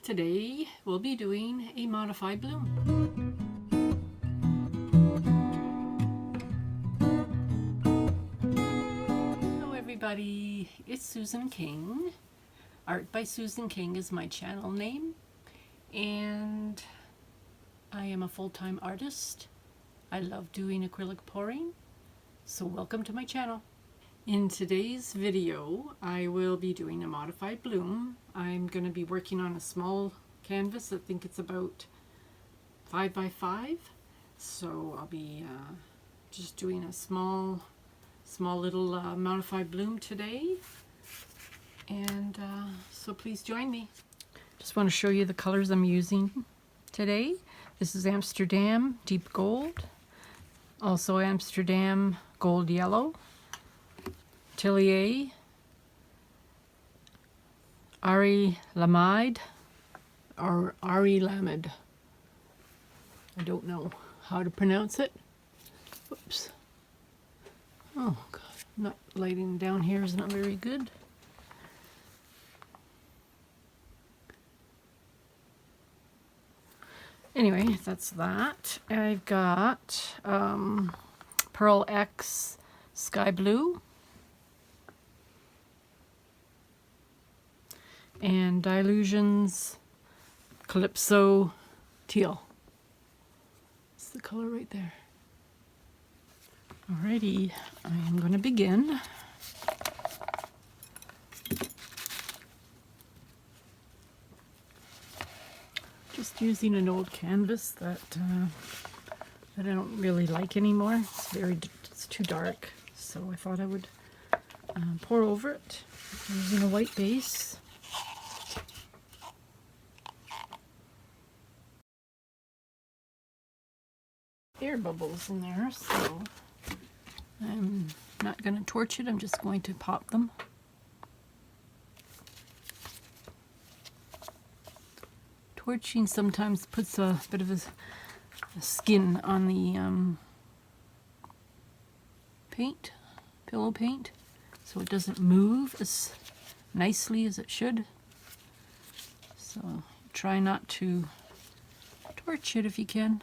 Today we'll be doing a modified bloom. Hello everybody, it's Susan King. Art by Susan King is my channel name, and I am a full-time artist. I love doing acrylic pouring, so welcome to my channel. In today's video, I will be doing a modified bloom. I'm going to be working on a small canvas. I think it's about 5 by 5. So I'll be just doing a small little modified bloom today. And so please join me. Just want to show you the colors I'm using today. This is Amsterdam Deep Gold. Also Amsterdam Gold Yellow. Atelier, Ari Lamide, or Ari Lamid. I don't know how to pronounce it. Whoops. Oh God, not lighting down here is not very good. Anyway, that's that. I've got Pearl X Sky Blue. And Dilutions Calypso Teal. That's the color right there. Alrighty, I am going to begin. Just using an old canvas that I don't really like anymore. It's too dark, so I thought I would pour over it using a white base. Air bubbles in there, so I'm not going to torch it, I'm just going to pop them. Torching sometimes puts a bit of a skin on the paint, pillow paint, so it doesn't move as nicely as it should. So try not to torch it if you can.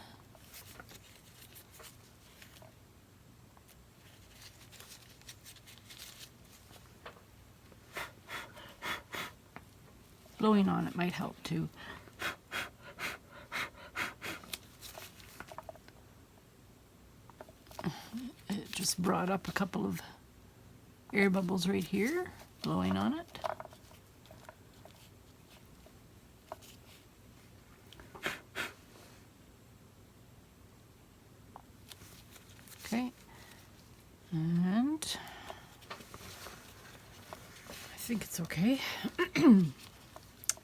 Blowing on it might help too. It just brought up a couple of air bubbles right here, blowing on it. Okay, and I think it's okay.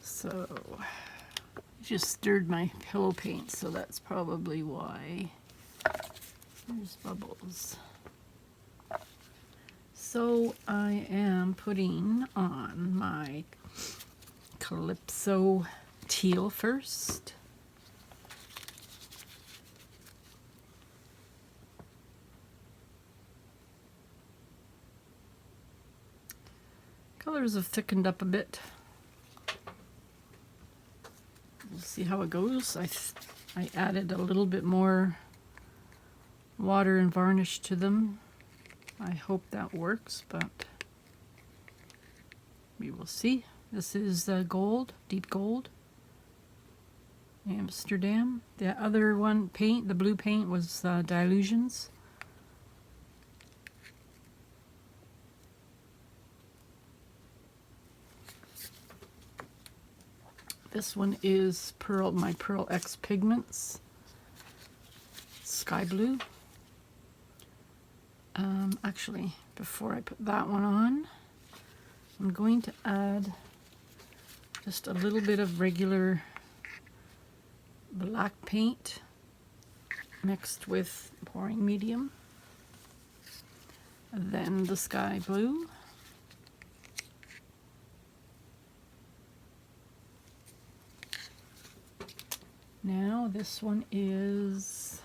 So, I just stirred my pillow paint, so that's probably why there's bubbles. So I am putting on my Calypso Teal first. Colors have thickened up a bit. We'll see how it goes. I added a little bit more water and varnish to them. I hope that works, but we will see. This is gold, deep gold, Amsterdam. The other one, paint, the blue paint, was Dilutions. This one is my Pearl X Pigments, Sky Blue. Actually, before I put that one on, I'm going to add just a little bit of regular black paint mixed with pouring medium, and then the Sky Blue. Now this one is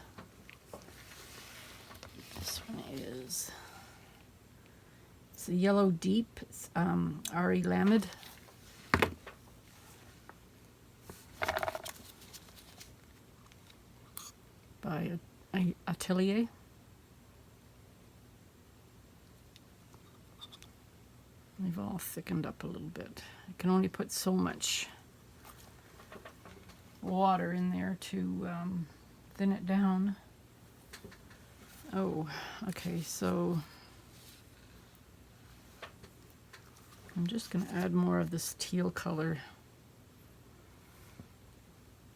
it's a yellow deep. It's Ari Lamid. by Atelier. They've all thickened up a little bit. I can only put so much water in there to thin it down. Oh, okay, so I'm just going to add more of this teal color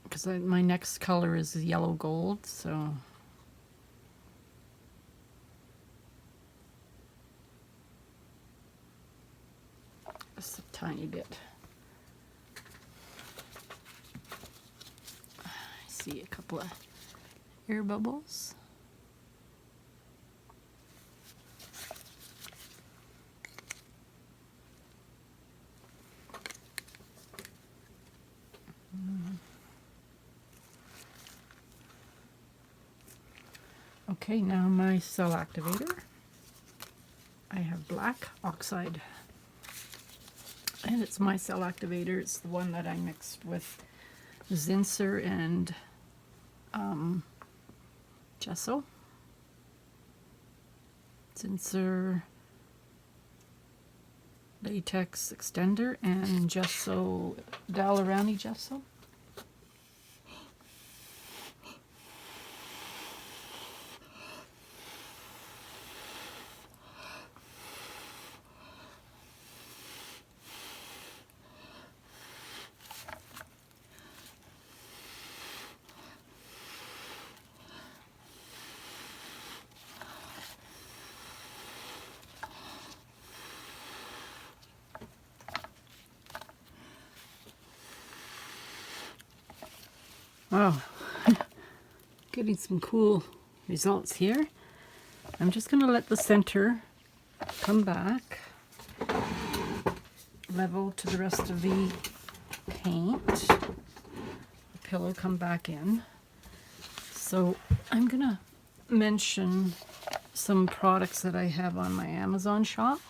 because my next color is yellow gold, so just a tiny bit. I see a couple of air bubbles. Okay, now my cell activator. I have black Oxide. And it's my cell activator. It's the one that I mixed with Zinsser and gesso. Zinsser latex extender and gesso, Dalerani gesso. Wow, getting some cool results here. I'm just going to let the center come back level to the rest of the paint. The pillow come back in. So I'm going to mention some products that I have on my Amazon shop.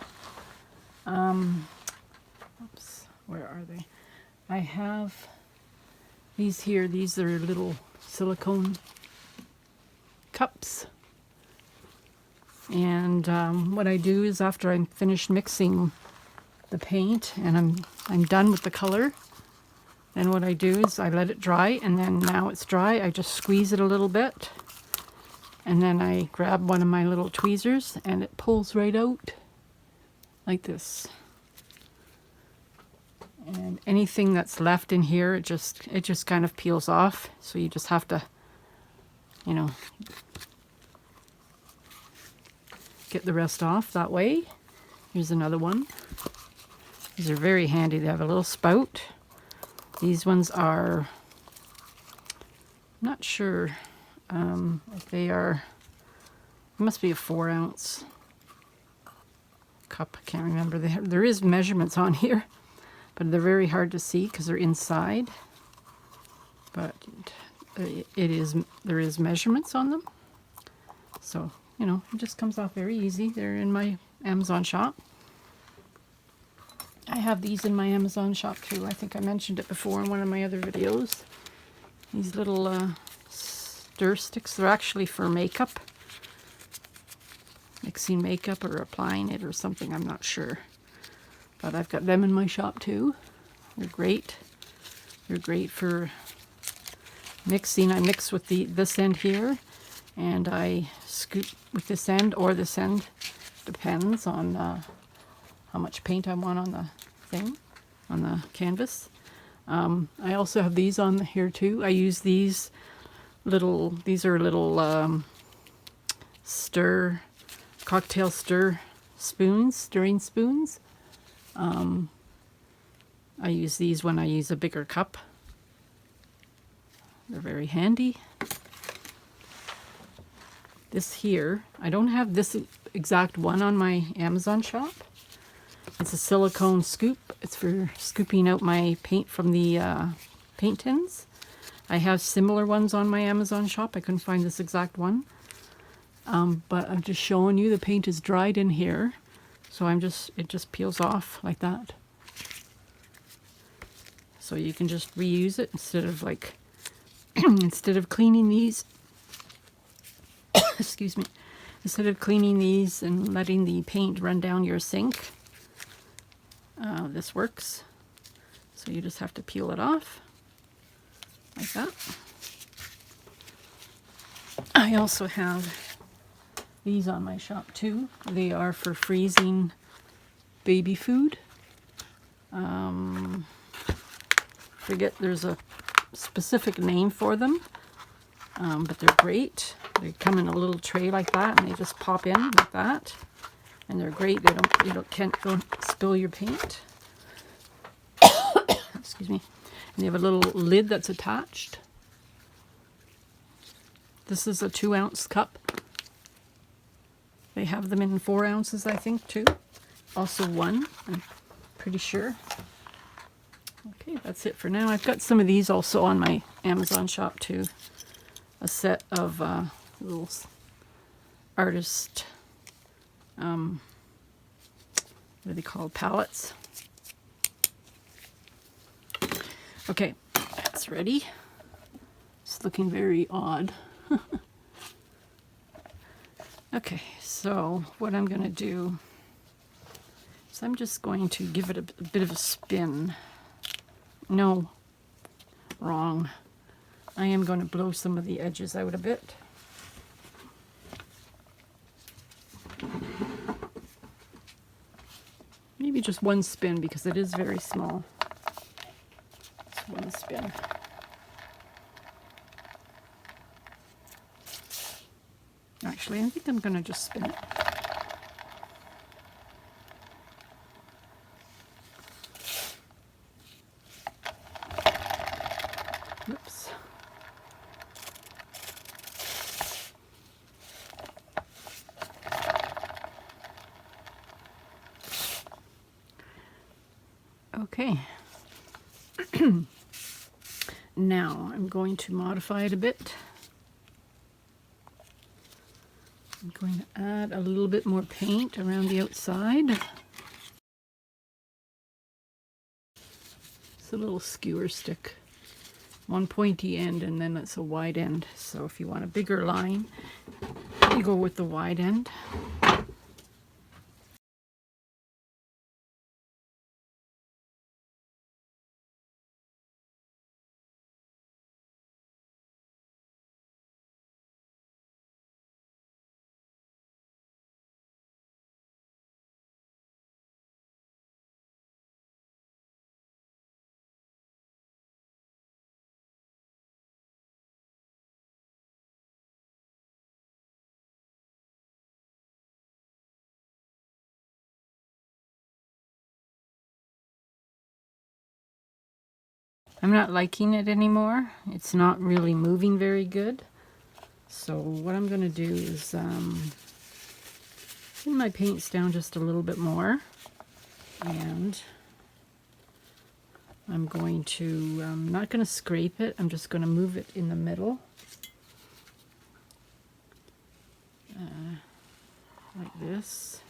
Oops, where are they? I have these here. These are little silicone cups. And what I do is after I'm finished mixing the paint and I'm done with the color, then what I do is I let it dry, and then now it's dry, I just squeeze it a little bit, and then I grab one of my little tweezers and it pulls right out like this. And anything that's left in here, it just kind of peels off. So you just have to, you know, get the rest off that way. Here's another one. These are very handy. They have a little spout. These ones are, not sure if they are, it must be a 4-ounce cup. I can't remember. There is measurements on here, but they're very hard to see because they're inside. But there is measurements on them. So, you know, it just comes off very easy. They're in my Amazon shop. I have these in my Amazon shop too. I think I mentioned it before in one of my other videos. These little stir sticks, they're actually for makeup. Mixing makeup or applying it or something, I'm not sure. But I've got them in my shop too. They're great. They're great for mixing. I mix with this end here, and I scoop with this end or this end. Depends on how much paint I want on the thing, on the canvas. I also have these on here too. I use these are little cocktail stir spoons, stirring spoons. I use these when I use a bigger cup. They're very handy. This here, I don't have this exact one on my Amazon shop. It's a silicone scoop. It's for scooping out my paint from the paint tins. I have similar ones on my Amazon shop. I couldn't find this exact one. But I'm just showing you the paint is dried in here. So it just peels off like that. So you can just reuse it instead of instead of cleaning these excuse me, instead of cleaning these and letting the paint run down your sink, this works. So you just have to peel it off like that. I also have these on my shop too. They are for freezing baby food. Forget there's a specific name for them, but they're great. They come in a little tray like that, and they just pop in like that, and they're great. Can't go spill your paint. Excuse me. And they have a little lid that's attached. This is a 2-ounce cup. They have them in 4 ounces, I think, too. Also 1, I'm pretty sure. Okay, that's it for now. I've got some of these also on my Amazon shop too. A set of little artist, what are they called? Palettes. Okay, that's ready. It's looking very odd. Okay, so what I'm going to do is I'm just going to give it a bit of a spin. No, wrong. I am going to blow some of the edges out a bit. Maybe just one spin because it is very small. Just one spin. Actually, I think I'm going to just spin it. Oops. Okay. Now I'm going to modify it a bit. I'm going to add a little bit more paint around the outside. It's a little skewer stick. One pointy end and then it's a wide end. So if you want a bigger line, you go with the wide end. I'm not liking it anymore. It's not really moving very good. So what I'm going to do is thin my paints down just a little bit more. And I'm going to, I'm not going to scrape it. I'm just going to move it in the middle. Like this.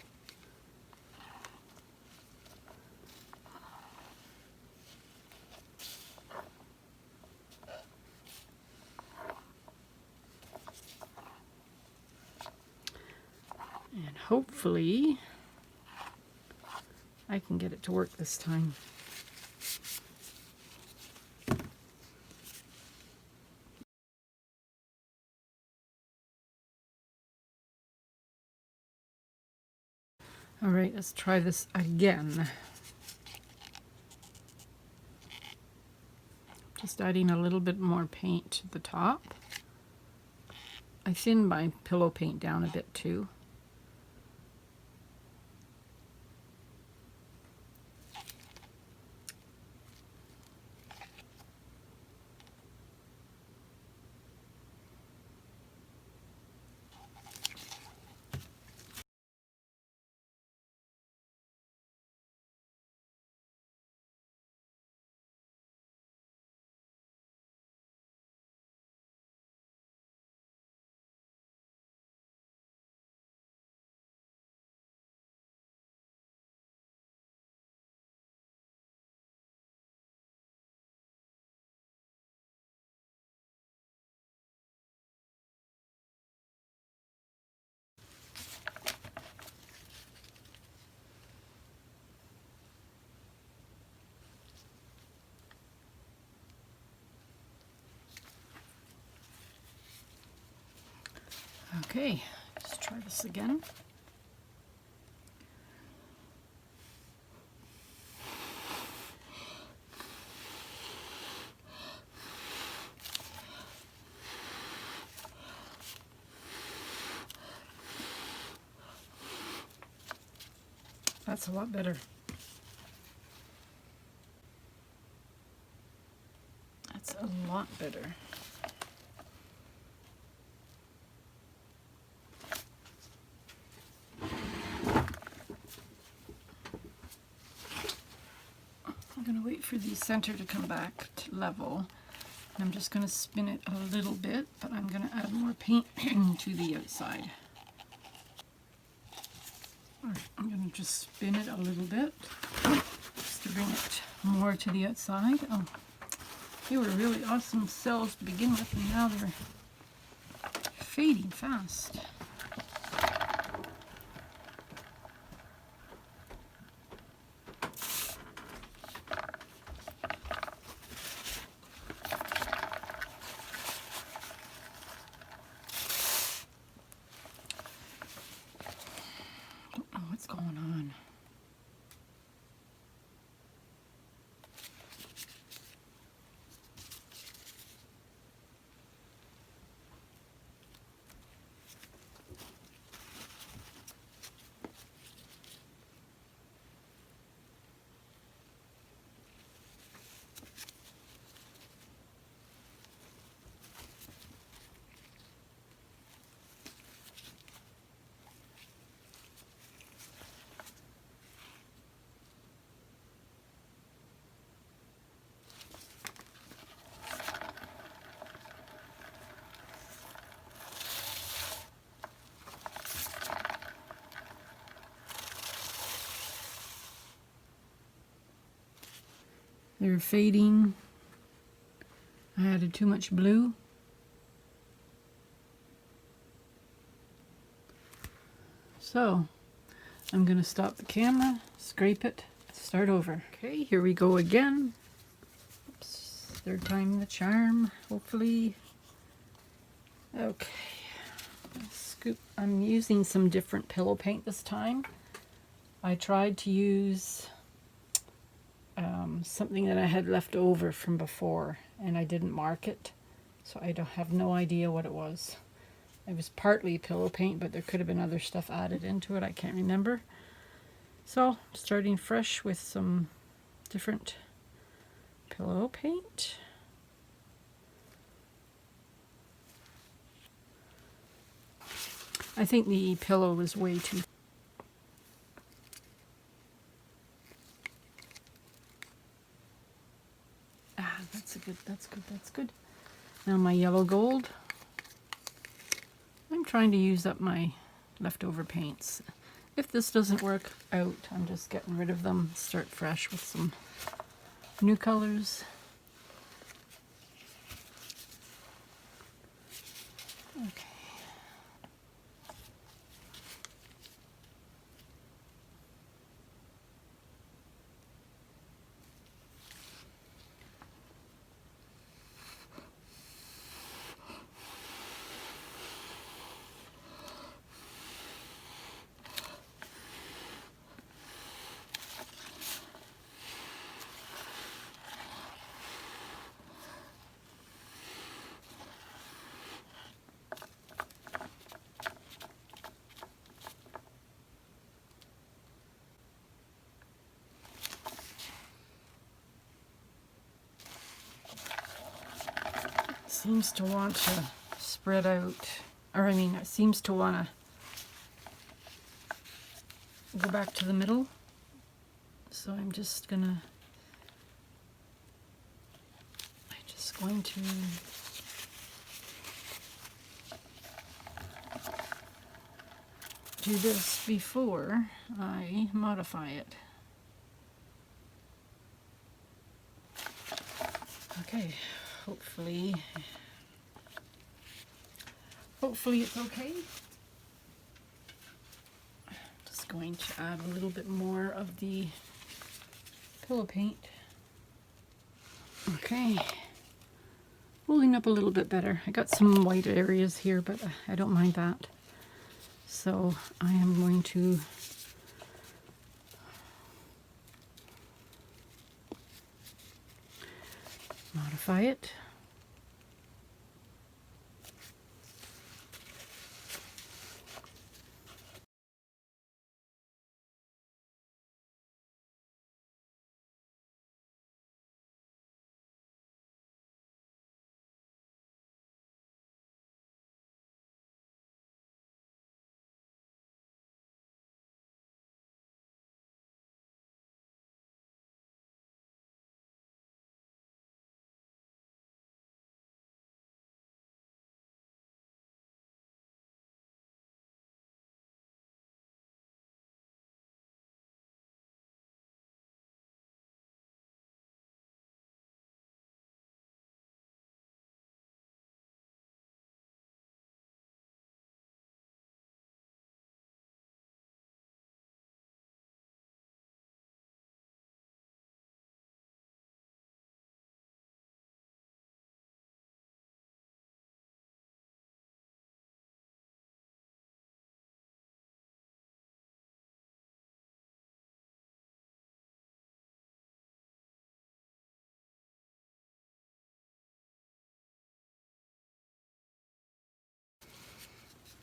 And hopefully I can get it to work this time. All right, let's try this again. Just adding a little bit more paint to the top. I thinned my pillow paint down a bit too. Okay, let's try this again. That's a lot better. That's a lot better. I'm going to wait for the center to come back to level. And I'm just going to spin it a little bit, but I'm going to add more paint to the outside. I'm going to just spin it a little bit just to bring it more to the outside. Oh, they were really awesome cells to begin with, and now they're fading fast. What's going on? They're fading. I added too much blue. So I'm going to stop the camera, scrape it, start over. Okay, here we go again. Oops, third time the charm, hopefully. Okay, scoop. I'm using some different pillow paint this time. I tried to use something that I had left over from before, and I didn't mark it, so I have no idea what it was. It was partly pillow paint, but there could have been other stuff added into it. I can't remember. So, starting fresh with some different pillow paint. I think the pillow was way too... That's good. Now my yellow gold. I'm trying to use up my leftover paints. If this doesn't work out, I'm just getting rid of them, start fresh with some new colors. Okay. Seems to want to spread out, or I mean, it seems to want to go back to the middle. So I'm just going to do this before I modify it. Okay, hopefully it's okay. Just going to add a little bit more of the pillow paint. Okay, holding up a little bit better. I got some white areas here, but I don't mind that. So I am going to modify it.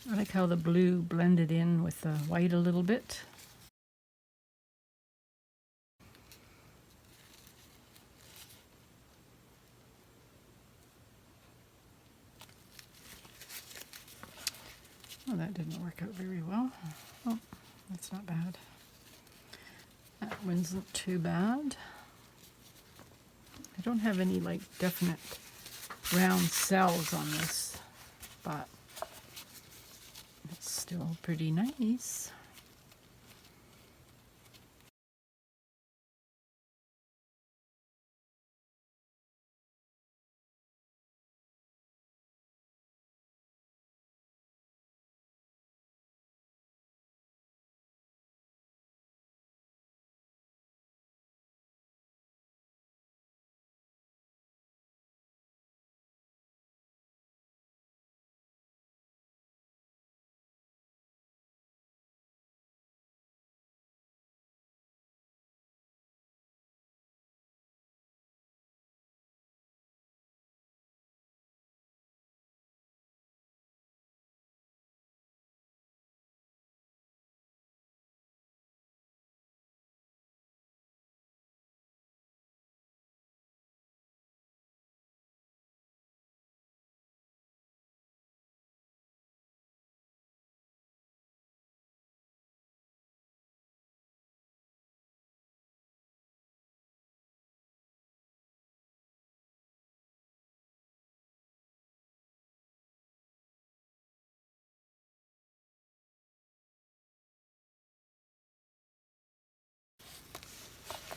I like how the blue blended in with the white a little bit. Oh, that didn't work out very well. Oh, that's not bad. That wasn't too bad. I don't have any like definite round cells on this, but it's still pretty nice.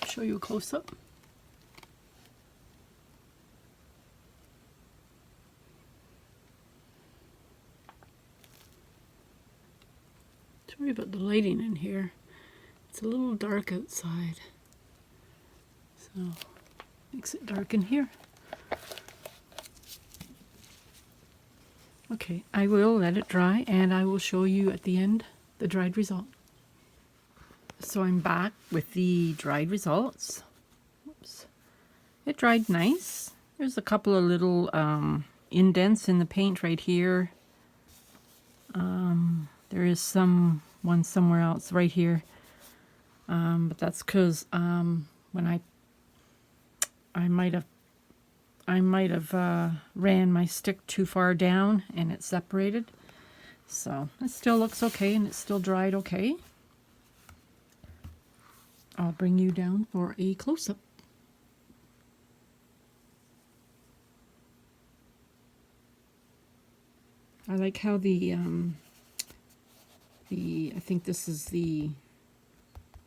Show you a close-up. Sorry about the lighting in here. It's a little dark outside, so makes it dark in here. Okay, I will let it dry and I will show you at the end the dried result. So I'm back with the dried results. Oops. It dried nice. There's a couple of little indents in the paint right here. There is one somewhere else right here. But that's because when I might have ran my stick too far down and it separated. So it still looks okay and it's still dried okay. I'll bring you down for a close-up. I like how I think this is the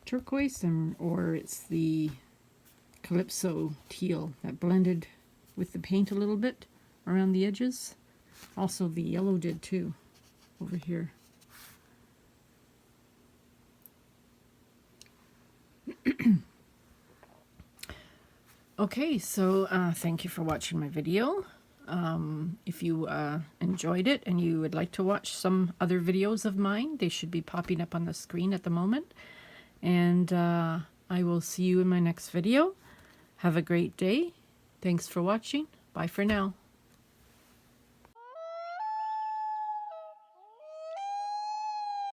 turquoise or it's the Calypso teal that blended with the paint a little bit around the edges. Also the yellow did too over here. Okay, so thank you for watching my video. If you enjoyed it and you would like to watch some other videos of mine, they should be popping up on the screen at the moment. And I will see you in my next video. Have a great day. Thanks for watching. Bye for now.